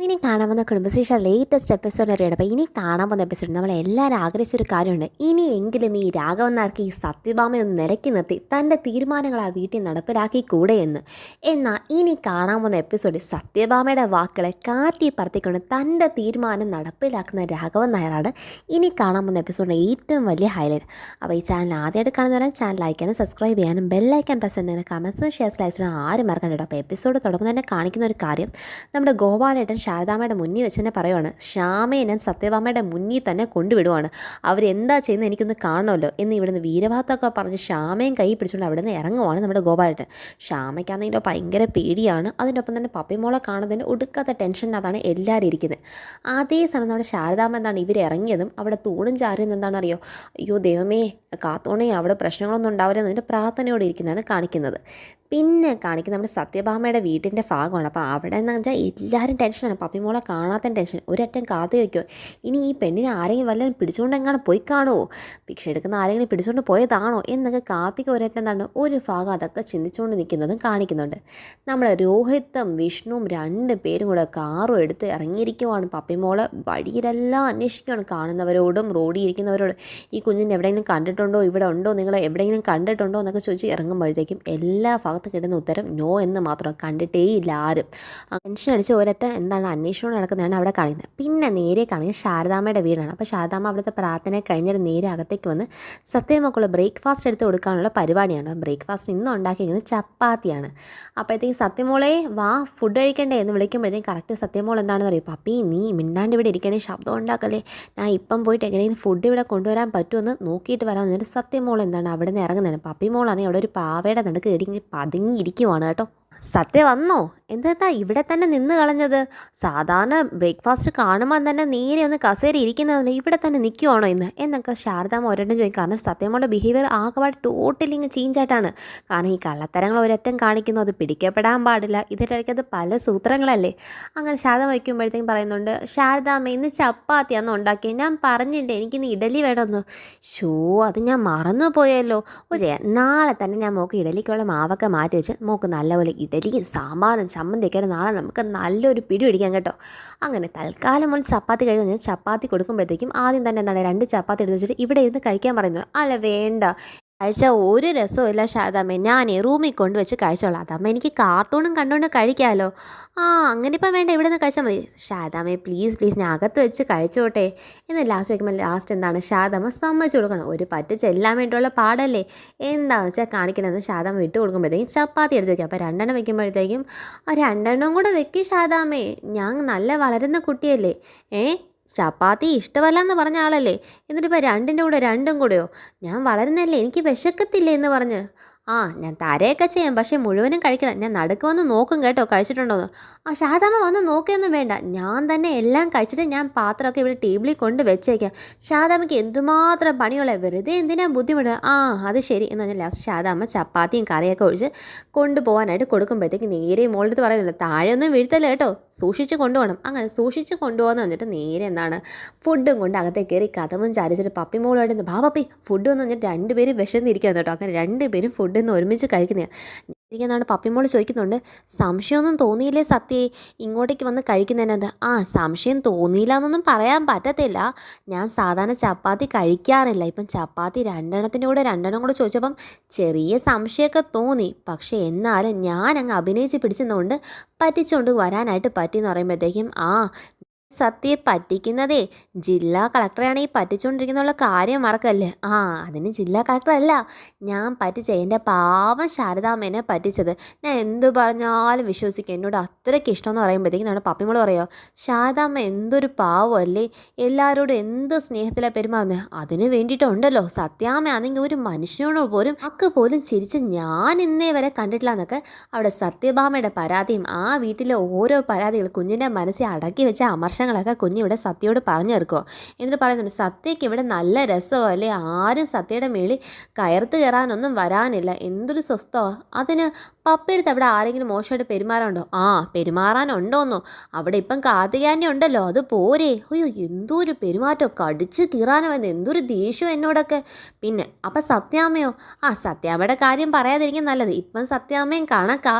ഇനി കാണാൻ പോകുന്ന കുടുംബശ്രീ ലേറ്റസ്റ്റ് എപ്പിസോഡ് അറിയണം. അപ്പോൾ ഇനി കാണാൻ പോകുന്ന എപ്പിസോഡ് നമ്മളെല്ലാവരും ആഗ്രഹിച്ചൊരു കാര്യമുണ്ട്. ഇനിയെങ്കിലും ഈ രാഘവൻ നായർക്ക് ഈ സത്യഭാമയെ ഒന്ന് നിലയ്ക്ക് നിർത്തി തൻ്റെ തീരുമാനങ്ങൾ ആ വീട്ടിൽ നടപ്പിലാക്കി കൂടെ എന്ന്. എന്നാൽ ഇനി കാണാൻ പോകുന്ന എപ്പിസോഡിൽ സത്യഭാമയുടെ വാക്കുകളെ കാറ്റി പറത്തിക്കൊണ്ട് തൻ്റെ തീരുമാനം നടപ്പിലാക്കുന്ന രാഘവൻ നായരാണ് ഇനി കാണാൻ പോകുന്ന എപ്പിസോഡിൻ്റെ ഏറ്റവും വലിയ ഹൈലൈറ്റ്. അപ്പോൾ ഈ ചാനൽ ആദ്യമായിട്ട് കാണുന്നവരെ ചാനൽ ലൈക്ക് ചെയ്യാനും സബ്സ്ക്രൈബ് ചെയ്യാനും ബെല്ലൈക്കൻ പ്രസ് ചെയ്യുന്നതിന് കമൻസ് ഷെയർസ് ലൈക്സ് ആരും മറക്കണ്ട കേട്ടോ. അപ്പോൾ എപ്പിസോഡ് തുടങ്ങുമ്പോൾ തന്നെ കാണിക്കുന്ന ഒരു കാര്യം, നമ്മുടെ ഗോപാലേട്ടൻ ശാരദാമ്മയുടെ മുന്നിൽ വെച്ച് തന്നെ പറയുവാണ്, ശ്യാമയെ ഞാൻ സത്യഭാമയുടെ മുന്നിൽ തന്നെ കൊണ്ടുവിടുവാണ്, അവരെന്താ ചെയ്യുന്നത് എനിക്കൊന്ന് കാണണമല്ലോ എന്ന് ഇവിടുന്ന് വീരഭാഗത്തൊക്കെ പറഞ്ഞ് ശ്യാമയും കൈ പിടിച്ചുകൊണ്ട് അവിടെ നിന്ന് ഇറങ്ങുവാണ് നമ്മുടെ ഗോപാലേട്ടൻ. ശ്യാമയ്ക്കാണെങ്കിലോ ഭയങ്കര പേടിയാണ്. അതിൻ്റെ ഒപ്പം തന്നെ പപ്പിമോളെ കാണുന്നതിന് ഒടുക്കാത്ത ടെൻഷനകത്താണ് എല്ലാവരും ഇരിക്കുന്നത്. അതേസമയം നമ്മുടെ ശാരദാമ്മ എന്താണ് ഇവർ ഇറങ്ങിയതും അവിടെ തൂണും ചാരിയെന്ന് എന്താണെന്നറിയോ, അയ്യോ ദൈവമേ കാത്തോണേ അവിടെ പ്രശ്നങ്ങളൊന്നും ഉണ്ടാവില്ല എന്നതിൻ്റെ പ്രാർത്ഥനയോടെ ഇരിക്കുന്നതാണ് കാണിക്കുന്നത്. പിന്നെ കാണിക്കുന്നത് നമ്മുടെ സത്യഭാമയുടെ വീട്ടിൻ്റെ ഭാഗമാണ്. അപ്പോൾ അവിടെ എന്ന് വെച്ചാൽ എല്ലാവരും ടെൻഷനാണ്. പപ്പിമോളെ കാണാത്ത ടെൻഷൻ. ഒരറ്റം കാത്തു വയ്ക്കുമോ, ഇനി ഈ പെണ്ണിനെ ആരെങ്കിലും വല്ലതും പിടിച്ചുകൊണ്ട് എങ്ങാനും പോയി കാണുമോ, ഭിക്ഷ എടുക്കുന്ന ആരെങ്കിലും പിടിച്ചുകൊണ്ട് പോയതാണോ എന്നൊക്കെ കാർത്തിക ഒരറ്റം എന്താണ് ഒരു ഭാഗം അതൊക്കെ ചിന്തിച്ചുകൊണ്ട് നിൽക്കുന്നതും കാണിക്കുന്നുണ്ട്. നമ്മുടെ രോഹിത്തും വിഷ്ണുവും രണ്ട് പേരും കൂടെ കാറും എടുത്ത് ഇറങ്ങിയിരിക്കുവാണ്. പപ്പിമോളെ വഴിയിലെല്ലാം അന്വേഷിക്കുകയാണ്, കാണുന്നവരോടും റോഡിൽ ഇരിക്കുന്നവരോടും. ഈ കുഞ്ഞിനെ എവിടെയെങ്കിലും കണ്ടിട്ടുണ്ടോ, ഇവിടെ ഉണ്ടോ, നിങ്ങൾ എവിടെയെങ്കിലും കണ്ടിട്ടുണ്ടോ എന്നൊക്കെ ചോദിച്ച് ഇറങ്ങുമ്പോഴത്തേക്കും എല്ലാ ഭാഗത്തും കിട്ടുന്ന ഉത്തരം നോ എന്ന് മാത്രം, കണ്ടിട്ടേ ഇല്ല ആരും. ടെൻഷൻ അടിച്ച് ഒരൊറ്റ എന്താണ് അന്വേഷണം നടക്കുന്നതാണ് അവിടെ കാണിക്കുന്നത്. പിന്നെ നേരെ കാണിക്കുന്നത് ശാരദാമ്മയുടെ വീടാണ്. അപ്പോൾ ശാരദാമ്മ അവിടുത്തെ പ്രാർത്ഥന കഴിഞ്ഞിട്ട് നേരെ അകത്തേക്ക് വന്ന് സത്യമൊക്കെയുള്ള ബ്രേക്ക്ഫാസ്റ്റ് എടുത്ത് കൊടുക്കാനുള്ള പരിപാടിയാണ്. ബ്രേക്ക്ഫാസ്റ്റ് ഇന്ന് ഉണ്ടാക്കിയിരിക്കുന്നത് ചപ്പാത്തിയാണ്. അപ്പോഴത്തേക്ക് സത്യമോളെ വാ ഫുഡ് കഴിക്കണ്ടേ എന്ന് വിളിക്കുമ്പോഴത്തേക്കും കറക്റ്റ് സത്യമോൾ എന്താണെന്ന് അറിയും, പപ്പി നീ മിണ്ടാണ്ട് ഇവിടെ ഇരിക്കണേ, ശബ്ദം ഉണ്ടാക്കല്ലേ, ഞാൻ ഇപ്പം പോയിട്ട് എങ്ങനെയെങ്കിലും ഫുഡ് ഇവിടെ കൊണ്ടുവരാൻ പറ്റുമെന്ന് നോക്കിയിട്ട് വരാമെന്ന് പറഞ്ഞിട്ട് സത്യമോൾ എന്താണ് അവിടെ നിന്ന് ഇറങ്ങുന്നതാണ്. പപ്പിമോളാണെങ്കിൽ അവിടെ ഒരു പാവയുടെ നടുക്ക് ഇടിഞ്ഞ് പതുങ്ങിയിരിക്കുവാണ് കേട്ടോ. സത്യം വന്നോ, എന്താ ഇവിടെ തന്നെ നിന്ന് കളഞ്ഞത്? സാധാരണ ബ്രേക്ക്ഫാസ്റ്റ് കാണുമ്പോൾ തന്നെ നേരെ ഒന്ന് കസേര ഇരിക്കുന്നതല്ലേ, ഇവിടെ തന്നെ നിൽക്കുവാണോ ഇന്ന് എന്നൊക്കെ ശാരദാമ്മ ഒരെണ്ണം ചോദിക്കും. കാരണം സത്യമോളുടെ ബിഹേവിയർ ആകെപ്പാട് ടോട്ടലി ഇങ്ങ് ചേഞ്ച് ആയിട്ടാണ്. കാരണം ഈ കള്ളത്തരങ്ങൾ ഒരറ്റം കാണിക്കുന്നു, അത് പിടിക്കപ്പെടാൻ പാടില്ല, ഇതിനിടയ്ക്കത് പല സൂത്രങ്ങളല്ലേ. അങ്ങനെ ശാരദാമ്മ വയ്ക്കുമ്പോഴത്തേക്കും പറയുന്നുണ്ട്, ശാരദാമ്മ ഇന്ന് ചപ്പാത്തിയാന്ന് ഉണ്ടാക്കിയത്, ഞാൻ പറഞ്ഞില്ലേ എനിക്കിന്ന് ഇഡലി വേണമെന്ന്. ഷോ അത് ഞാൻ മറന്നു പോയല്ലോ. ഓ ചെയ്യാം, നാളെ തന്നെ ഞാൻ മോക്ക് ഇഡലിക്കുള്ള മാവൊക്കെ മാറ്റി വെച്ച് മോക്ക് നല്ലപോലെ ഇഡലിയും സാമ്പാറും ചമ്മന്തിയൊക്കെയാണ് നാളെ നമുക്ക് നല്ലൊരു പിടി പിടിക്കാം കേട്ടോ. അങ്ങനെ തൽക്കാലം മുതൽ ചപ്പാത്തി കഴിഞ്ഞ് ചപ്പാത്തി കൊടുക്കുമ്പോഴത്തേക്കും ആദ്യം തന്നെ എന്താണ് 2 ചപ്പാത്തി എടുത്ത് വെച്ചിട്ട് ഇവിടെ ഇരുന്ന് കഴിക്കാൻ പറയുന്നു. അല്ല വേണ്ട, കഴിച്ച ഒരു രസമില്ല ശാരദാമ്മേ, ഞാനേ റൂമിൽ കൊണ്ടുവച്ച് കഴിച്ചോളാം, അതമ്മ എനിക്ക് കാർട്ടൂണും കണ്ടുകൊണ്ട് കഴിക്കാമല്ലോ. അങ്ങനെ ഇപ്പം വേണ്ട, ഇവിടെ നിന്ന് കഴിച്ചാൽ മതി. ശാരദാമ്മേ പ്ലീസ് പ്ലീസ് ഞാൻ അകത്ത് വെച്ച് കഴിച്ചോട്ടെ എന്ന് ലാസ്റ്റ് വയ്ക്കുമ്പോൾ ലാസ്റ്റ് എന്താണ് ശാരദാമ്മ സമ്മതിച്ചു കൊടുക്കണം. ഒരു പറ്റ് ചെല്ലാൻ വേണ്ടിയുള്ള പാടല്ലേ എന്താണെന്ന് വെച്ചാൽ കാണിക്കണമെന്ന് ശാരദാമ്മ വിട്ട് കൊടുക്കുമ്പോഴത്തേക്കും ചപ്പാത്തി എടുത്ത് വയ്ക്കും. അപ്പോൾ 2 വയ്ക്കുമ്പോഴത്തേക്കും 2 കൂടെ വെക്കും ശാരദാമ്മേ, ഞാൻ നല്ല വളരുന്ന കുട്ടിയല്ലേ, ചപ്പാത്തി ഇഷ്ടമല്ല എന്ന് പറഞ്ഞ ആളല്ലേ, എന്നിട്ടിപ്പോൾ 2ൻ്റെ കൂടെ 2ഉം കൂടെയോ, ഞാൻ വളരുന്നല്ലേ എനിക്ക് വിശക്കത്തില്ലേ എന്ന് പറഞ്ഞ്. ഞാൻ തരയൊക്കെ ചെയ്യാം, പക്ഷേ മുഴുവനും കഴിക്കണം, ഞാൻ നടുക്ക് വന്ന് നോക്കും കേട്ടോ കഴിച്ചിട്ടുണ്ടോയെന്ന്. ശാരദാമ്മ വന്ന് നോക്കിയൊന്നും വേണ്ട, ഞാൻ തന്നെ എല്ലാം കഴിച്ചിട്ട് ഞാൻ പാത്രമൊക്കെ ഇവിടെ ടേബിളിൽ കൊണ്ട് വെച്ചേക്കാം. ശാരദാമ്മയ്ക്ക് എന്തുമാത്രം പണിയുള്ള, വെറുതെ എന്തിനാ ബുദ്ധിമുട്ട്. അത് ശരി എന്ന് പറഞ്ഞാൽ ലാസ്റ്റ് ശാരദാമ്മ ചപ്പാത്തിയും കറിയൊക്കെ ഒഴിച്ച് കൊണ്ടുപോകാനായിട്ട് കൊടുക്കുമ്പോഴത്തേക്ക് നേരെ മോളുടെ പറയുന്നില്ല, താഴെ ഒന്നും വീഴ്ത്തല്ല കേട്ടോ, സൂക്ഷിച്ച് കൊണ്ടുപോകണം. അങ്ങനെ സൂക്ഷിച്ച് കൊണ്ടുപോകാന്ന് പറഞ്ഞിട്ട് നേരെ എന്താണ് ഫുഡും കൊണ്ട് അകത്തേക്ക് കയറി കഥവും ചാരിച്ചിട്ട് പപ്പി മോളോട് ബാ പപ്പി ഫുഡ് എന്ന് പറഞ്ഞിട്ട് 2 പേരും വിശന്നിരിക്കുകയാണ് കേട്ടോ. അങ്ങനെ 2 പേരും ഫുഡ് ഒന്ന് ഒരുമിച്ച് കഴിക്കുന്നതാണ്. പപ്പിമോൾ ചോദിക്കുന്നുണ്ട്, സംശയമൊന്നും തോന്നിയില്ലേ സത്യേ ഇങ്ങോട്ടേക്ക് വന്ന് കഴിക്കുന്നതിനത്? സംശയം തോന്നിയില്ല എന്നൊന്നും പറയാൻ പറ്റത്തില്ല, ഞാൻ സാധാരണ ചപ്പാത്തി കഴിക്കാറില്ല, ഇപ്പം ചപ്പാത്തി 2 കൂടെ 2 കൂടെ ചോദിച്ചപ്പം ചെറിയ സംശയമൊക്കെ തോന്നി, പക്ഷേ എന്നാലും ഞാൻ അങ്ങ് അഭിനയിച്ച് പിടിച്ചതുകൊണ്ട് പറ്റിച്ചുകൊണ്ട് വരാനായിട്ട് പറ്റിയെന്ന് പറയുമ്പോഴത്തേക്കും സത്യയെ പറ്റിക്കുന്നതേ ജില്ലാ കളക്ടറെയാണ് ഈ പറ്റിച്ചുകൊണ്ടിരിക്കുന്നുള്ള കാര്യം മറക്കല്ലേ. അതിന് ജില്ലാ കളക്ടറല്ല ഞാൻ പറ്റിച്ച, എൻ്റെ പാവം ശാരദാമ്മേനെ പറ്റിച്ചത്, ഞാൻ എന്ത് പറഞ്ഞാലും വിശ്വസിക്കും, എന്നോട് അത്രയ്ക്ക് ഇഷ്ടമെന്ന് പറയുമ്പോഴത്തേക്കും നമ്മുടെ പപ്പിമോൾ പറയുമോ, ശാരദാമ്മ എന്തൊരു പാവമല്ലേ, എല്ലാവരോടും എന്ത് സ്നേഹത്തിലാണ് പെരുമാറുന്നത്, അതിന് വേണ്ടിയിട്ടുണ്ടല്ലോ സത്യാമ്മയാണെങ്കിൽ ഒരു മനുഷ്യനോട് പോലും പോലും ചിരിച്ച് ഞാൻ ഇന്നേ വരെ കണ്ടിട്ടില്ല എന്നൊക്കെ അവിടെ സത്യഭാമയുടെ പരാതിയും ആ വീട്ടിലെ ഓരോ പരാതികൾ കുഞ്ഞിൻ്റെ മനസ്സിൽ അടക്കി വെച്ച അമർഷ വശങ്ങളൊക്കെ കുഞ്ഞിവിടെ സത്യയോട് പറഞ്ഞു തീർക്കുമോ. എന്നിട്ട് പറയുന്നുണ്ട് സത്യയ്ക്ക് ഇവിടെ നല്ല രസമല്ലേ, ആരും സത്യയുടെ മേളിൽ കയർത്ത് കയറാനൊന്നും വരാനില്ല, എന്തൊരു സ്വസ്ഥമാണ്. അതിന് പപ്പയെടുത്ത് അവിടെ ആരെങ്കിലും മോശമായിട്ട് പെരുമാറാനുണ്ടോ? ആ പെരുമാറാനുണ്ടോന്നോ, അവിടെ ഇപ്പം കാർത്തികാൻ്റെ ഉണ്ടല്ലോ, അത് പോരെ. അയ്യോ എന്തോ ഒരു പെരുമാറ്റം, കടിച്ച് കീറാനോ എന്ന്, എന്തൊരു ദേഷ്യം എന്നോടൊക്കെ. പിന്നെ അപ്പം സത്യാമ്മയോ? ആ സത്യാമ്മയുടെ കാര്യം പറയാതിരിക്കും നല്ലത്. ഇപ്പം സത്യാമ്മയും കണക്കാ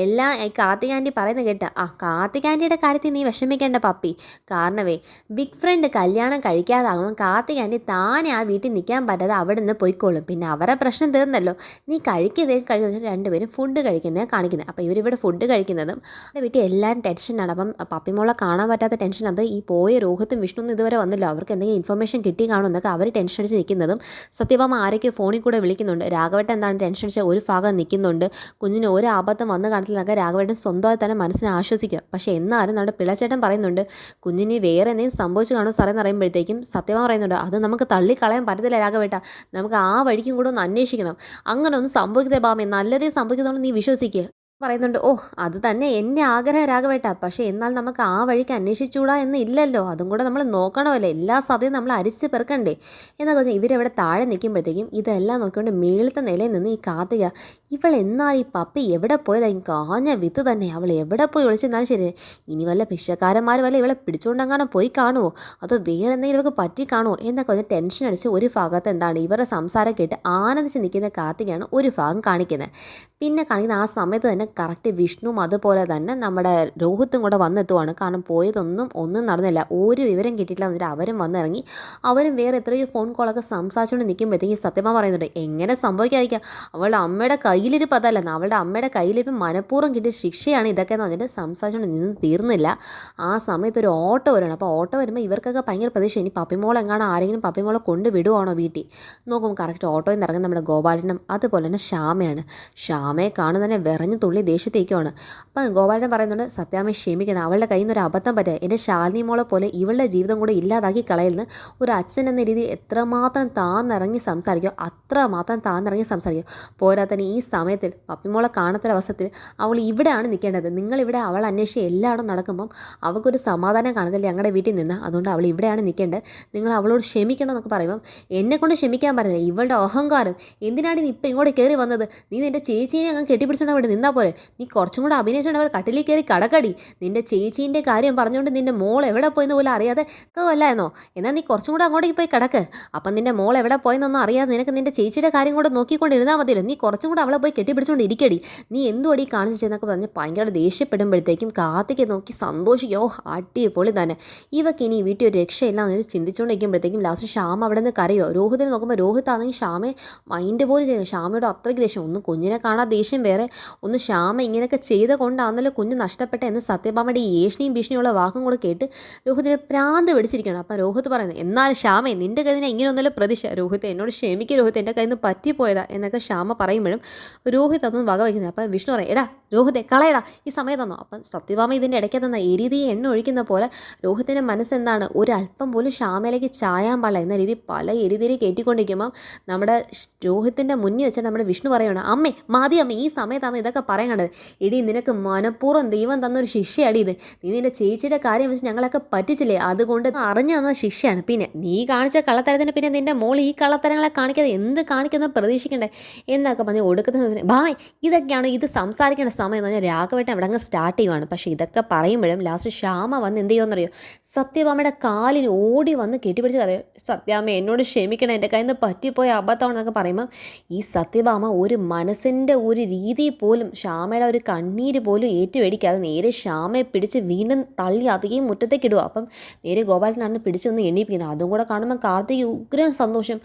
എല്ലാം കാർത്തികാൻ്റി പറയുന്നത് കേട്ട. ആ കാർത്തികാൻ്റിയുടെ കാര്യത്തിൽ നീ വിഷമിക്കേണ്ട പപ്പി. കാരണവേ ബിഗ് ഫ്രണ്ട് കല്യാണം കഴിക്കാതാകുമ്പോൾ കാർത്തികാൻ്റി താനെ ആ വീട്ടിൽ നിൽക്കാൻ പറ്റാതെ അവിടെ നിന്ന് പോയിക്കോളും. പിന്നെ അവരുടെ പ്രശ്നം തീർന്നല്ലോ. നീ കഴിക്കുക കഴിക്കുന്ന രണ്ടുപേരും ഫുഡ് കഴിക്കുന്നത് കാണിക്കുന്നത്. അപ്പോൾ ഇവരിവിടെ ഫുഡ് കഴിക്കുന്നതും അവിടെ വീട്ടിൽ എല്ലാവരും ടെൻഷനാണ്. അപ്പം പപ്പിമോളെ കാണാൻ പറ്റാത്ത ടെൻഷൻ, അത് ഈ പോയ രോഹിത്തും വിഷ്ണുവും ഇതുവരെ വന്നില്ല, അവർക്ക് എന്തെങ്കിലും ഇൻഫർമേഷൻ കിട്ടി കാണുമെന്നൊക്കെ അവർ ടെൻഷൻ അടിച്ച് നിൽക്കുന്നതും സത്യഭാമ ആരൊക്കെ ഫോണിൽ കൂടെ വിളിക്കുന്നുണ്ട്. രാഘവേട്ടൻ എന്താണ് ടെൻഷൻ അടിച്ച ഒരു ഭാഗം നിൽക്കുന്നുണ്ട്. കുഞ്ഞിന് ഒരു ആപത്തും വന്ന് കാണത്തില്ലെന്നൊക്കെ രാഘവേട്ടൻ സ്വന്തമായി തന്നെ മനസ്സിനെ ആശ്വസിക്കുക. പക്ഷേ എന്നാലും നമ്മുടെ പിള്ളച്ചേട്ടൻ പറയുന്നുണ്ട് കുഞ്ഞിന് വേറെ എന്തെങ്കിലും സംഭവിച്ചു കാണും സാറേ എന്ന് പറയുമ്പോഴത്തേക്കും സത്യഭാമ പറയുന്നുണ്ട് അത് നമുക്ക് തള്ളിക്കളയാൻ പറ്റത്തില്ല രാഘവേട്ട, നമുക്ക് ആ വഴിക്കും കൂടെ ഒന്ന് അന്വേഷിക്കണം. അങ്ങനെ ഒന്നും സംഭവിക്കത്തെ ഭാമേ, നല്ലതേ സംഭവിക്കുന്നതുകൊണ്ട് നീ വിശ്വസിക്കുക പറയുന്നുണ്ട്. ഓ അത് തന്നെ എൻ്റെ ആഗ്രഹം രാഘവേട്ട, പക്ഷേ എന്നാൽ നമുക്ക് ആ വഴിക്ക് അന്വേഷിച്ചുകൂടാ എന്ന് ഇല്ലല്ലോ, അതും കൂടെ നമ്മൾ നോക്കണമല്ലോ, എല്ലാ സതയും നമ്മൾ അരിച്ച് പെറുക്കണ്ടേ എന്നൊക്കെ പറഞ്ഞാൽ ഇവരെവിടെ താഴെ നിൽക്കുമ്പോഴത്തേക്കും ഇതെല്ലാം നോക്കിക്കൊണ്ട് മേളത്തെ നിലയിൽ നിന്ന് ഈ കാർത്തിക ഇവൾ എന്നാൽ ഈ പപ്പി എവിടെ പോയതായി, കാഞ്ഞ വിത്ത് തന്നെ, അവൾ എവിടെ പോയി ഒളിച്ചെന്നാലും ശരി, ഇനി വല്ല ഭിക്ഷക്കാരന്മാർ വല്ല ഇവളെ പിടിച്ചുകൊണ്ടെങ്ങാനും പോയി കാണുമോ, അതോ വേറെ എന്തെങ്കിലും ഇവർക്ക് പറ്റി കാണുമോ എന്നൊക്കെ പറഞ്ഞ് ടെൻഷൻ അടിച്ച് ഒരു ഭാഗത്ത് എന്താണ് ഇവരുടെ സംസാരം കേട്ട് ആനന്ദിച്ച് നിൽക്കുന്ന കാർത്തികയാണ് ഒരു ഭാഗം കാണിക്കുന്നത്. പിന്നെ കാണിക്കുന്ന ആ സമയത്ത് തന്നെ കറക്റ്റ് വിഷ്ണുവും അതുപോലെ തന്നെ നമ്മുടെ രോഹിത്തും കൂടെ വന്നെത്തുവാണ്. കാരണം ഒന്നും നടന്നില്ല, ഒരു വിവരം കിട്ടിയിട്ടില്ല എന്നിട്ട് അവരും വന്നിറങ്ങി. അവരും വേറെ എത്രയോ ഫോൺ കോളൊക്കെ സംസാരിച്ചുകൊണ്ട് നിൽക്കുമ്പോഴത്തേക്കും സത്യഭാമ പറയുന്നുണ്ട് എങ്ങനെ സംഭവിക്കാതിരിക്കാം, അവളുടെ അമ്മയുടെ കയ്യിലിരിപ്പ് അതല്ല, അവളുടെ അമ്മയുടെ കയ്യിലിരിപ്പ് മനഃപൂർവ്വം കിട്ടിയ ശിക്ഷയാണ് ഇതൊക്കെ എന്ന് പറഞ്ഞിട്ട് സംസാരിച്ചുകൊണ്ട് നിന്ന് തീർന്നില്ല. ആ സമയത്ത് ഒരു ഓട്ടോ വരണം. അപ്പോൾ ഓട്ടോ വരുമ്പോൾ ഇവർക്കൊക്കെ ഭയങ്കര പ്രതീക്ഷ, ഇനി പപ്പിമോൾ എങ്ങാണോ ആരെങ്കിലും പപ്പിമോളെ കൊണ്ട് വിടുവാണോ വീട്ടിൽ നോക്കും. കറക്റ്റ് ഓട്ടോയിൽ നിന്ന് ഇറങ്ങുന്ന നമ്മുടെ ഗോപാലനും അതുപോലെ തന്നെ ശ്യാമയാണ്. ശ്യാമയെ കാണുന്ന തന്നെ വിറഞ്ഞു തുള്ളി ദേഷ്യത്തേക്കുമാണ്. അപ്പം ഗോപാലൻ പറയുന്നുണ്ട് സത്യാമ്മ ക്ഷമിക്കണം, അവളുടെ കയ്യിൽ നിന്ന് ഒരു അബദ്ധം പറ്റുക, എൻ്റെ ശാലിനി മോളെ പോലെ ഇവളുടെ ജീവിതം കൂടെ ഇല്ലാതാക്കി കളയുന്ന ഒരു അച്ഛൻ എന്ന രീതിയിൽ എത്രമാത്രം താന്നിറങ്ങി സംസാരിക്കും അത്രമാത്രം താന്നിറങ്ങി സംസാരിക്കും. പോരാത്തന്നെ ഈ സമയത്തിൽ പപ്പിമോളെ കാണത്തൊരവസരത്തിൽ അവൾ ഇവിടെയാണ് നിൽക്കേണ്ടത്. നിങ്ങളിവിടെ അവൾ അന്വേഷിച്ച് എല്ലായിടും നടക്കുമ്പം അവൾക്കൊരു സമാധാനം കാണത്തില്ല ഞങ്ങളുടെ വീട്ടിൽ നിന്ന്, അതുകൊണ്ട് അവൾ ഇവിടെയാണ് നിൽക്കേണ്ടത്, നിങ്ങൾ അവളോട് ക്ഷമിക്കണം എന്നൊക്കെ പറയുമ്പം എന്നെക്കൊണ്ട് ക്ഷമിക്കാൻ പറഞ്ഞില്ല, ഇവളുടെ അഹങ്കാരം എന്തിനാണ് നീ ഇപ്പം ഇങ്ങോട്ട് കയറി വന്നത്, നീ നിൻ്റെ ചേച്ചീനെ അങ്ങ് കെട്ടിപ്പിടിച്ചുകൊണ്ട് അവിടെ നിന്നാൽ പോലെ, നീ കുറച്ചും കൂടെ അഭിനയിച്ചുകൊണ്ട് അവർ കട്ടിലിൽ കയറി കടക്കടി, നിൻ്റെ ചേച്ചീൻ്റെ കാര്യം പറഞ്ഞുകൊണ്ട് നിൻ്റെ മോൾ എവിടെ പോയെന്ന് പോലും അറിയാതെ വല്ലായിരുന്നോ, എന്നാൽ നീ കുറച്ചും കൂടെ അങ്ങോട്ടേക്ക് പോയി കിടക്ക്, അപ്പം നിൻ്റെ മോൾ എവിടെ പോയെന്നൊന്നും അറിയാതെ നിനക്ക് നിൻ്റെ ചേച്ചിയുടെ കാര്യം കൂടെ നോക്കിക്കൊണ്ടിരുന്നാൽ മതിയല്ലോ, നീ കുറച്ചും കൂടെ അവളെ പോയി കെട്ടിപ്പിടിച്ചുകൊണ്ട് ഇരിക്കടി, നീ എന്തുവടി കാണിച്ചു ചെയ്യുന്നൊക്കെ പറഞ്ഞ് ഭയങ്കര ദേഷ്യപ്പെടുമ്പോഴത്തേക്കും കാർത്തിക് നോക്കി സന്തോഷിക്കുക. ഓ അടിപൊളി തന്നെ, ഇവക്ക് ഇനി വീട്ടിൽ ഒരു രക്ഷയില്ല എന്ന് ചിന്തിച്ചുകൊണ്ടിരിക്കുമ്പോഴത്തേക്കും ലാസ്റ്റ് ശ്യാമ അവിടെ നിന്ന് കരയോ. രോഹിതിനെ നോക്കുമ്പോൾ രോഹിത്താണെങ്കിൽ ശ്യാമയെ മൈൻഡ് പോലും ചെയ്യുന്നത്, ശ്യാമയുടെ അത്രയ്ക്ക് ദേഷ്യം, ഒന്ന് കുഞ്ഞിനെ കാണാൻ ദേഷ്യം വേറെ, ഒന്ന് ശ്യാമ ഇങ്ങനെയൊക്കെ ചെയ്ത് കൊണ്ടാണല്ലോ കുഞ്ഞ് നഷ്ടപ്പെട്ട എന്ന് സത്യഭാമയുടെ ഈ ഏഷ്ണിയും ഭീഷണിയുള്ള വാക്കും കൂടെ കേട്ട് രോഹിതിനെ പ്രാന്ത് പിടിച്ചിരിക്കുകയാണ്. അപ്പം രോഹിത് പറയുന്നത് എന്നാൽ ശ്യാമേ നിൻ്റെ കയ്യിൽ ഇങ്ങനെ ഒന്നല്ല പ്രതീക്ഷ, രോഹിത് എന്നോട് ക്ഷമിക്കുക രോഹിത്, എൻ്റെ കയ്യിൽ നിന്ന് പറ്റിപ്പോയതാ എന്നൊക്കെ ശ്യാമ പറയുമ്പോഴും രോഹിത് അതൊന്നും വക വയ്ക്കുന്നത്. അപ്പം വിഷ്ണു പറയും എടാ രോഹിതെ കളയടാ ഈ സമയം തന്നോ. അപ്പം സത്യഭാമ ഇതിൻ്റെ ഇടയ്ക്ക് തന്ന എരുതി എണ്ണ ഒഴിക്കുന്ന പോലെ രോഹിത്തിൻ്റെ മനസ്സെന്താണ് ഒരല്പം പോലും ശ്യാമയിലേക്ക് ചായാൻ പാടില്ല എന്ന രീതി പല എരുതിയിൽ കയറ്റിക്കൊണ്ടിരിക്കുമ്പം നമ്മുടെ രോഹിത്തിൻ്റെ മുന്നിൽ വെച്ചാൽ നമ്മുടെ വിഷ്ണു പറയുകയാണ് അമ്മേ മതി അമ്മ ഈ സമയത്താണ് ഇതൊക്കെ പറയാൻ കണ്ടത്, ഇടി നിനക്ക് മനഃപൂർവ്വം ദൈവം തന്നൊരു ശിക്ഷയടി ഇത്, നീ നിൻ്റെ ചേച്ചിയുടെ കാര്യം വെച്ച് ഞങ്ങളൊക്കെ പറ്റിച്ചില്ലേ, അതുകൊണ്ട് അറിഞ്ഞു തന്ന ശിക്ഷയാണ്, പിന്നെ നീ കാണിച്ച കള്ളത്തരത്തിന് പിന്നെ നിൻ്റെ മോൾ ഈ കള്ളത്തരങ്ങളെ കാണിക്കാതെ എന്ത് കാണിക്കുന്ന പ്രതീക്ഷിക്കണ്ടേ എന്നൊക്കെ പറഞ്ഞ് ഒടുക്കത്തെ ഭായ് ഇതൊക്കെയാണ് ഇത് സംസാരിക്കേണ്ട സമയം എന്ന് പറഞ്ഞാൽ രാഘവേട്ടൻ അവിടെ അങ്ങ് സ്റ്റാർട്ട് ചെയ്യുവാണ്. പക്ഷേ ഇതൊക്കെ പറയുമ്പോഴും ലാസ്റ്റ് ശ്യാമ വന്ന് എന്ത് ചെയ്യുമെന്നറിയോ, സത്യഭാമയുടെ കാലിന് ഓടി വന്ന് കെട്ടിപ്പിടിച്ച് പറയും സത്യാമ്മ എന്നോട് ക്ഷമിക്കണം, എൻ്റെ കയ്യിൽ നിന്ന് പറ്റിപ്പോയ അബദ്ധമാണെന്നൊക്കെ പറയുമ്പോൾ ഈ സത്യഭാമ ഒരു മനസ്സിൻ്റെ ഒരു രീതി പോലും ശ്യാമയുടെ ഒരു കണ്ണീര് പോലും ഏറ്റുമേടിക്കാതെ നേരെ ശ്യാമയെ പിടിച്ച് വീണ്ടും തള്ളി അധികം മുറ്റത്തേക്ക് ഇടുക. അപ്പം നേരെ ഗോപാലനാണ് പിടിച്ചൊന്ന് എണ്ണിപ്പിക്കുന്നത്. അതും കൂടെ കാണുമ്പോൾ കാർത്തിക് ഉഗ്രം സന്തോഷം.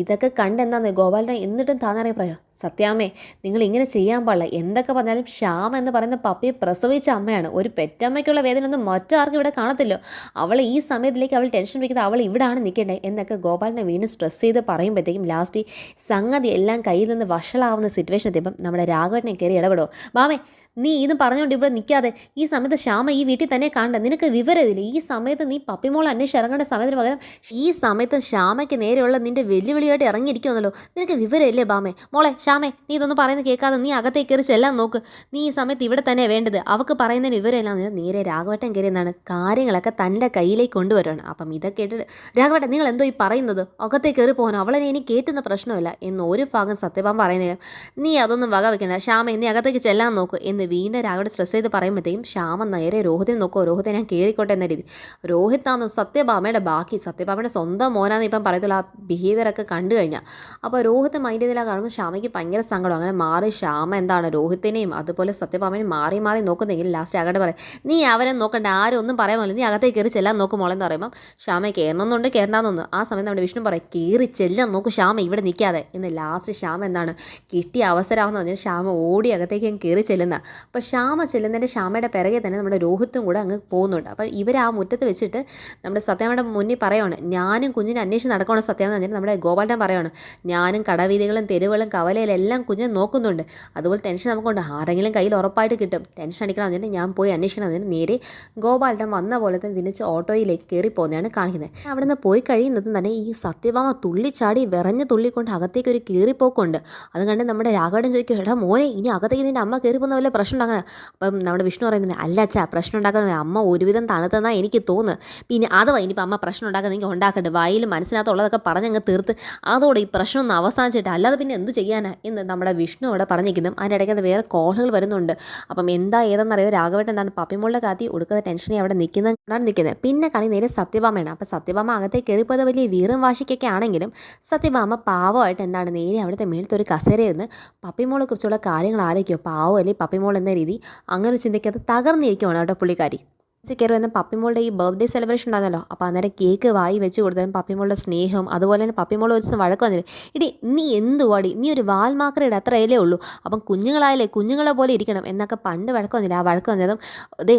ഇതൊക്കെ കണ്ടെന്താന്ന് ഗോപാലനെ എന്നിട്ടും താന്നറിയ പറയാം സത്യാമ്മേ നിങ്ങൾ ഇങ്ങനെ ചെയ്യാൻ പാടില്ല, എന്തൊക്കെ പറഞ്ഞാലും ശ്യാമ എന്ന് പറയുന്ന പപ്പിയെ പ്രസവിച്ച അമ്മയാണ്, ഒരു പെറ്റമ്മയ്ക്കുള്ള വേദന ഒന്നും മറ്റാർക്കും ഇവിടെ കാണത്തില്ലോ, അവൾ ഈ സമയത്തിലേക്ക് അവൾ ടെൻഷൻ വയ്ക്കുന്നത് അവൾ ഇവിടെയാണ് നിൽക്കേണ്ടത് എന്നൊക്കെ ഗോപാലിനെ വീണ്ടും സ്ട്രെസ് ചെയ്ത് പറയുമ്പോഴത്തേക്കും ലാസ്റ്റ് സംഗതി എല്ലാം കയ്യിൽ നിന്ന് വഷളാവുന്ന സിറ്റുവേഷൻ എത്തിയപ്പം നമ്മുടെ രാഘവനെ കയറി ഇടപെടുമോ, മാമേ നീ ഇത് പറഞ്ഞുകൊണ്ട് ഇവിടെ നിൽക്കാതെ ഈ സമയത്ത് ശ്യാമ ഈ വീട്ടിൽ തന്നെ കാണണ്ട, നിനക്ക് വിവരമില്ല. ഈ സമയത്ത് നീ പപ്പിമോളെ അന്വേഷിച്ച് ഇറങ്ങേണ്ട സമയത്തിന് പകരം ഈ സമയത്ത് ശ്യാമയ്ക്ക് നേരെയുള്ള നിന്റെ വെല്ലുവിളിയായിട്ട് ഇറങ്ങിയിരിക്കുമല്ലോ. നിനക്ക് വിവരമില്ലേ ബാമേ? മോളെ ശ്യാമേ, നീ ഇതൊന്നും പറയുന്നത് കേൾക്കാതെ നീ അകത്തേക്ക് കയറി ചെല്ലാൻ നോക്ക്. നീ ഈ സമയത്ത് ഇവിടെ തന്നെ വേണ്ടത്. അവൾക്ക് പറയുന്നതിന് വിവരമില്ല. നേരെ രാഘവട്ടൻ കയറി എന്നാണ് കാര്യങ്ങളൊക്കെ തൻ്റെ കയ്യിലേക്ക് കൊണ്ടുവരുവാണ്. അപ്പം ഇതൊക്കെ കേട്ടിട്ട് രാഘവട്ടൻ നിങ്ങൾ എന്തോ ഈ പറയുന്നത്? അകത്തേക്ക് കയറി പോകാനോ? അവളെ എനിക്ക് കയറ്റുന്ന പ്രശ്നമില്ല എന്ന് ഒരു ഭാഗം സത്യഭാമ പറയുന്നതിനും നീ അതൊന്നും വക വെക്കണ്ട ശ്യാമ, നീ അകത്തേക്ക് ചെല്ലാൻ നോക്ക് എന്ന് വീണ്ടും രാഘവൻ സ്ട്രെസ് ചെയ്ത് പറയുമ്പോഴത്തേക്കും ശ്യാമ നേരെ രോഹിതിനെ നോക്കുമോ, രോഹിത്തെ ഞാൻ കയറിക്കോട്ടെ എന്ന രീതി. രോഹിത്താന്ന് സത്യഭാമയുടെ ബാക്കി, സത്യഭാമയുടെ സ്വന്തം മോനാന്ന് ഇപ്പം പറയത്തുള്ള ആ ബിഹേവിയറൊക്കെ കണ്ടു കഴിഞ്ഞാൽ. അപ്പോൾ രോഹിത്ത് മൈൻഡ് ചെയ്തില്ല കാണുമ്പോൾ ശ്യാമയ്ക്ക് ഭയങ്കര സങ്കടം. അങ്ങനെ മാറി ശ്യാമ എന്താണ് രോഹിത്തിനെയും അതുപോലെ സത്യഭാമയും മാറി മാറി നോക്കുന്നെങ്കിൽ ലാസ്റ്റ് അകട്ടെ പറയും നീ അവരെ നോക്കണ്ട, ആരും ഒന്നും പറയാൻ പോലെ നീ അകത്തേക്ക് കയറി ചെല്ലാൻ നോക്കും മോളെന്ന് പറയുമ്പം ശ്യാമ കയറണമെന്നുണ്ട് കയറണമെന്നൊന്ന്. ആ സമയത്ത് നമ്മുടെ വിഷ്ണു പറയും കയറി ചെല്ലാൻ നോക്കും ശ്യാമ ഇവിടെ നിൽക്കാതെ എന്ന്. ലാസ്റ്റ് ശ്യാമ എന്താണ് കിട്ടിയ അവസരമാണെന്ന് പറഞ്ഞാൽ ശ്യാമ ഓടി അകത്തേക്ക് അങ്ങ് കയറി ചെല്ലുന്ന. അപ്പോൾ ശ്യാമ ചെല്ലുന്നതിൻ്റെ ശ്യാമയുടെ പിറകെ തന്നെ നമ്മുടെ രോഹിത്തും കൂടെ അങ്ങ് പോകുന്നുണ്ട്. അപ്പോൾ ഇവർ ആ മുറ്റത്ത് വെച്ചിട്ട് നമ്മുടെ സത്യമ്മയുടെ മുന്നിൽ പറയുവാണ് ഞാനും കുഞ്ഞിനെ അന്വേഷിച്ച് നടക്കണം. സത്യമെന്ന് പറഞ്ഞാൽ നമ്മുടെ ഗോപാലൻ പറയുവാണ് ഞാനും കടവീതികളും തെരുവുകളും കവലയിലെല്ലാം കുഞ്ഞിനെ നോക്കുന്നുണ്ട്. അതുപോലെ ടെൻഷൻ നമുക്കുണ്ട്, ആരെങ്കിലും കയ്യിൽ ഉറപ്പായിട്ട് കിട്ടും. ടെൻഷൻ അടിക്കണം എന്നിട്ട് ഞാൻ പോയി അന്വേഷിക്കണം എന്നിട്ട് നേരെ ഗോപാലൻ വന്ന പോലെ തന്നെ തിരിച്ച് ഓട്ടോയിലേക്ക് കയറി പോകുന്നതാണ് കാണിക്കുന്നത്. അവിടെ നിന്ന് പോയി കഴിയുന്നതും തന്നെ ഈ സത്യഭാമ തുള്ളിച്ചാടി വിറഞ്ഞ് തുള്ളിക്കൊണ്ട് അകത്തേക്ക് ഒരു കീറിപ്പോക്കുണ്ട്. അത് കണ്ട് നമ്മുടെ രാഘവൻ ചോദിക്കും എടാ മോനെ ഇനി അകത്തേക്ക് നിൻ്റെ അമ്മ കയറി പോകുന്ന വല്ല പ്രശ്നം ഉണ്ടാക്കണം. അപ്പം നമ്മുടെ വിഷ്ണു പറയുന്നത് അല്ല അച്ഛാ, പ്രശ്നം ഉണ്ടാക്കുന്നത് അമ്മ ഒരുവിധം തണുത്തെന്നാണ് എനിക്ക് തോന്നുന്നത്. പിന്നെ അഥവാ ഇനിയിപ്പോൾ അമ്മ പ്രശ്നം ഉണ്ടാക്കുന്നെങ്കിൽ ഉണ്ടാക്കട്ടെ, വായിൽ മനസ്സിനകത്തുള്ളതൊക്കെ പറഞ്ഞങ്ങ് തീർത്ത് അതോടെ ഈ പ്രശ്നം ഒന്ന് അവസാനിച്ചിട്ട് അല്ലാതെ പിന്നെ എന്ത് ചെയ്യാനാ എന്ന് നമ്മുടെ വിഷ്ണു അവിടെ പറഞ്ഞിരിക്കുന്നു. അതിൻ്റെ ഇടയ്ക്ക് അത് വേറെ കോളുകൾ വരുന്നുണ്ട്. അപ്പം എന്താ ഏതെന്നറിയാതെ രാഘവൻ എന്താണ് പപ്പിമുള്ള കാത്തി ഒടുക്കാതെ ടെൻഷനെ അവിടെ നിൽക്കുന്നത്. പിന്നെ കളി നേരെ സത്യഭാമയാണ്. അപ്പം സത്യഭാമ അകത്തേക്ക് കയറിപ്പോയത് വലിയ വീറും വാശിക്കൊക്കെ ആണെങ്കിലും സത്യഭാമ പാവമായിട്ട് എന്താണ് നേരെ അവിടുത്തെ മേളത്തെ ഒരു കസേരയിരുന്ന് പപ്പിമോളെ കുറിച്ചുള്ള കാര്യങ്ങൾ ആലോചിക്കുമോ. പാവം അല്ലേ പപ്പിമോൾ എന്ന രീതി അങ്ങനെ ചിന്തിക്കാതെ തകർന്നിരിക്കുവാണ് അവിടെ പുള്ളിക്കാരി. കയറി വന്ന പപ്പിമോളുടെ ഈ ബർത്ത്ഡേ സെലിബ്രേഷൻ ഉണ്ടായിരുന്നല്ലോ. അപ്പോൾ അന്നേരം കേക്ക് വായി വെച്ച് കൊടുത്തതും പപ്പിമോളുടെ സ്നേഹം അതുപോലെ തന്നെ പപ്പിമോൾ ഒരു ദിവസം വഴക്ക് വന്നില്ല ഇടി നീ എന്തുവാടി നീ ഒരു വാൽമാക്കറയുടെ അത്രയല്ലേ ഉള്ളൂ, അപ്പം കുഞ്ഞുങ്ങളായാലേ കുഞ്ഞുങ്ങളെ പോലെ ഇരിക്കണം എന്നൊക്കെ പണ്ട് വഴക്ക് വന്നില്ല. ആ വഴക്ക് വന്നതും അതേ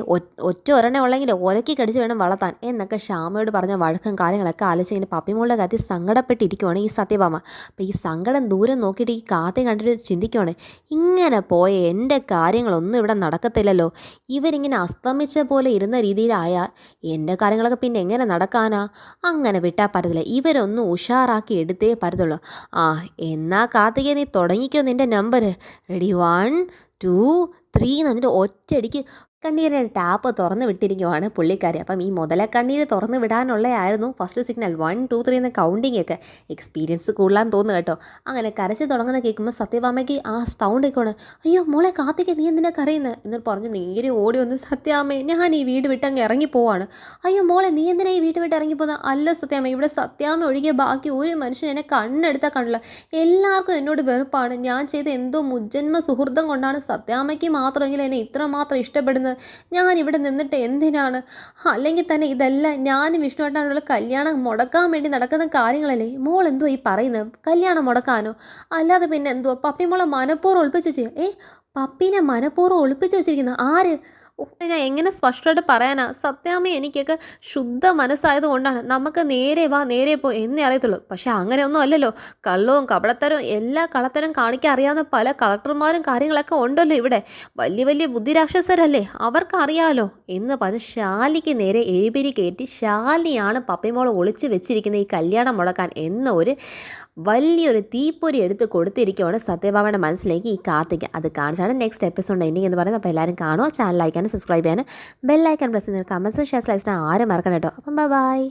ഒറ്റ ഒരെണ്ണം ഉള്ളെങ്കിൽ ഒലക്കി കടിച്ച് വേണം വളർത്താൻ എന്നൊക്കെ ശ്യാമയോട് പറഞ്ഞ വഴക്കും കാര്യങ്ങളൊക്കെ ആലോചിച്ച് ഇങ്ങനെ പപ്പിമോളുടെ കത്തി സങ്കടപ്പെട്ടിരിക്കുവാണ് ഈ സത്യഭാമ. അപ്പോൾ ഈ സങ്കടം ദൂരം നോക്കിയിട്ട് ഈ കാത്തെ കണ്ടിട്ട് ചിന്തിക്കുവാണ് ഇങ്ങനെ പോയ എൻ്റെ കാര്യങ്ങളൊന്നും ഇവിടെ നടക്കത്തില്ലല്ലോ. ഇവരിങ്ങനെ അസ്തമിച്ച പോലെ ഇരുന്ന രീതിയിലായാൽ എൻ്റെ കാര്യങ്ങളൊക്കെ പിന്നെ എങ്ങനെ നടക്കാനാ? അങ്ങനെ വിട്ടാൽ പറ്റത്തില്ല, ഇവരൊന്നും ഉഷാറാക്കി എടുത്തേ പറ്റത്തുള്ളൂ. എന്നാ കാർത്തികേ നീ തുടങ്ങിക്കോ നിൻ്റെ നമ്പർ. റെഡി 1 2 3 എന്ന് പറഞ്ഞിട്ട് ഒറ്റയടിക്ക് കണ്ണീരിൻ്റെ ടാപ്പ് തുറന്ന് വിട്ടിരിക്കുവാണ് പുള്ളിക്കാരി. അപ്പം ഈ മുതലക്കണ്ണീര് തുറന്ന് വിടാനുള്ളതായിരുന്നു ഫസ്റ്റ് സിഗ്നൽ 1 2 3 എന്ന കൗണ്ടിങ് ഒക്കെ. എക്സ്പീരിയൻസ് കൂടുതലാന്ന് തോന്നുന്നു കേട്ടോ. അങ്ങനെ കരച്ച് തുടങ്ങുന്ന കേൾക്കുമ്പോൾ സത്യഭാമയ്ക്ക് ആ സൗണ്ട് കേൾക്കുവാണ് അയ്യോ മോളെ കാർത്തിക നീ എന്തിനാ കരയുന്നത് എന്നിട്ട് പറഞ്ഞ് നേരെ ഓടി വന്ന് സത്യാമ്മേ ഞാൻ ഈ വീട് വിട്ടങ്ങ് ഇറങ്ങിപ്പോവാണ്. അയ്യോ മോളെ നീ എന്തിനാ ഈ വീട് വിട്ട് ഇറങ്ങിപ്പോകുന്നത്? അല്ല സത്യാമ്മ ഇവിടെ സത്യാമ്മ ഒഴികെ ബാക്കി ഒരു മനുഷ്യൻ എന്നെ കണ്ണെടുത്താൽ കണ്ടില്ല, എല്ലാവർക്കും എന്നോട് വെറുപ്പാണ്. ഞാൻ ചെയ്ത എന്തോ മുജ്ജന്മ സുഹൃത്തം കൊണ്ടാണ് സത്യാമ്മയ്ക്ക് മാത്രമെങ്കിലും എന്നെ ഇത്രമാത്രം ഇഷ്ടപ്പെടുന്നത്. ഞാൻ ഇവിടെ നിന്നിട്ട് എന്തിനാണ്? അല്ലെങ്കിൽ തന്നെ ഇതെല്ലാം ഞാനും വിഷ്ണുവേട്ടനുള്ള കല്യാണം മുടക്കാൻ വേണ്ടി നടക്കുന്ന കാര്യങ്ങളല്ലേ. മോൾ എന്തോ ഈ പറയുന്നത്? കല്യാണം മുടക്കാനോ? അല്ലാതെ പിന്നെ എന്തോ പപ്പിമോളെ മനഃപൂർവ്വം ഒളിപ്പിച്ച് വെച്ച് പപ്പീനെ മനഃപൂർവ്വം ഒളിപ്പിച്ച് വെച്ചിരിക്കുന്ന ആര്? ഞാൻ എങ്ങനെ സ്പഷ്ടമായിട്ട് പറയാനാ? സത്യാമ്മ എനിക്കൊക്കെ ശുദ്ധ മനസ്സായത് കൊണ്ടാണ് നമുക്ക് നേരെ വാ നേരെ പോ എന്നേ അറിയത്തുള്ളൂ. പക്ഷെ അങ്ങനെയൊന്നും അല്ലല്ലോ. കള്ളവും കപടത്തരവും എല്ലാ കളത്തരം കാണിക്കാൻ അറിയാവുന്ന പല കളക്ടർമാരും കാര്യങ്ങളൊക്കെ ഉണ്ടല്ലോ ഇവിടെ. വലിയ വലിയ ബുദ്ധിരാക്ഷസരല്ലേ, അവർക്കറിയാലോ എന്ന് പറഞ്ഞ് ശാലിക്ക് നേരെ എരിപിരി കയറ്റി ശാലിനിയാണ് പപ്പിമോളെ ഒളിച്ച് വെച്ചിരിക്കുന്ന ഈ കല്യാണം മുടക്കാൻ എന്ന ഒരു വലിയൊരു തീപ്പൊരി എടുത്ത് കൊടുത്തിരിക്കുകയാണ് സത്യഭാമയുടെ മനസ്സിലേക്ക് ഈ കാർത്തിക. അത് കാണിച്ചാണ് നെക്സ്റ്റ് എപ്പിസോഡ് എൻഡിങ് എന്ന് പറയുന്നത്. അപ്പോൾ എല്ലാവരും കാണുക, ചാനൽ ലൈക്കാനും സബ്സ്ക്രൈബ് ചെയ്യാനും ബെല്ലൈക്കൺ പ്രസ് ചെയ്ത് കമൻസ് ഷെയർ ലൈക്സിന് ആരും മറക്കണം കേട്ടോ. അപ്പം ബൈ.